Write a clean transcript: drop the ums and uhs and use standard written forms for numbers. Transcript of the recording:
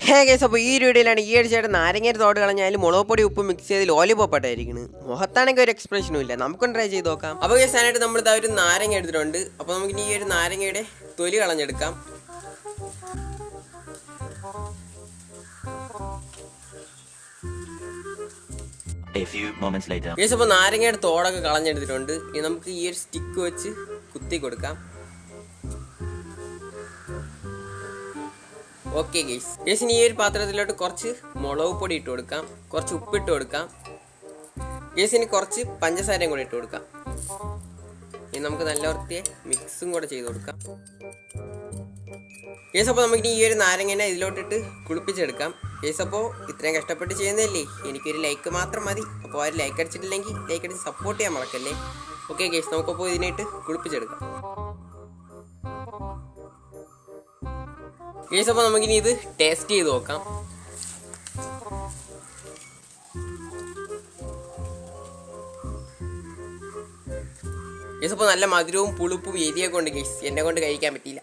Hey guys, അപ്പോൾ ഈ ഒരു വീഡിയോയിലാണ് ഈ അടിച്ചായിട്ട് നാരങ്ങയുടെ തോട് കളഞ്ഞാൽ മുളക് പൊടി ഉപ്പ് മിക്സ് ചെയ്ത് ലോലിപോപ്പ് ആയിട്ടായിരിക്കുന്നത്. മുഖത്താണെങ്കിൽ ഒരു എക്സ്പ്രഷനും ഇല്ല. നമുക്കൊന്ന് ട്രൈ ചെയ്ത് നോക്കാം. അപ്പോൾ ഗൈസ്, അതിനായിട്ട് നമ്മൾ ഒരു നാരങ്ങ എടുത്തിട്ടുണ്ട്. അപ്പോൾ നമുക്ക് ഈ ഒരു നാരങ്ങയുടെ തൊലി കളഞ്ഞെടുക്കാം. ഗൈസ്, അപ്പോൾ നാരങ്ങയുടെ തോടൊക്കെ കളഞ്ഞെടുത്തിട്ടുണ്ട്. ഇനി നമുക്ക് ഈ ഒരു സ്റ്റിക്ക് വെച്ച് കുത്തി കൊടുക്കാം. ഓക്കെ ഗൈസ്, ഇനി ഈ ഒരു പാത്രത്തിലോട്ട് കുറച്ച് മുളക് പൊടി ഇട്ട് കൊടുക്കാം, കുറച്ച് ഉപ്പിട്ട് കൊടുക്കാം. ഗൈസ്, ഇനി കുറച്ച് പഞ്ചസാരയും കൂടെ ഇട്ട് കൊടുക്കാം. ഇനി നമുക്ക് നല്ല വൃത്തിയെ മിക്സും കൂടെ ചെയ്ത് കൊടുക്കാം. ഗൈസ്, അപ്പോൾ നമുക്ക് ഈ ഒരു നാരങ്ങനെ ഇതിലോട്ടിട്ട് കുളിപ്പിച്ചെടുക്കാം. ഗൈസ്, അപ്പോൾ ഇത്രയും കഷ്ടപ്പെട്ട് ചെയ്യുന്നതല്ലേ, എനിക്കൊരു ലൈക്ക് മാത്രം മതി. അപ്പോൾ ആ ഒരു ലൈക്ക് അടിച്ചിട്ടില്ലെങ്കിൽ ലൈക്ക് അടിച്ച് സപ്പോർട്ട് ചെയ്യാൻ മറക്കല്ലേ. ഓക്കെ ഗൈസ്, നമുക്കപ്പോൾ ഇതിനായിട്ട് കുളിപ്പിച്ചെടുക്കാം. ഗൈസ്, അപ്പോൾ നമുക്കിനി ഇത് ടേസ്റ്റ് ചെയ്ത് നോക്കാം. ഗൈസ്, അപ്പോൾ നല്ല മധുരവും പുളിപ്പും എരിയൊക്കെ ഉണ്ട് ഗൈസ്. എന്നെ കൊണ്ട് കഴിക്കാൻ പറ്റിയില്ല.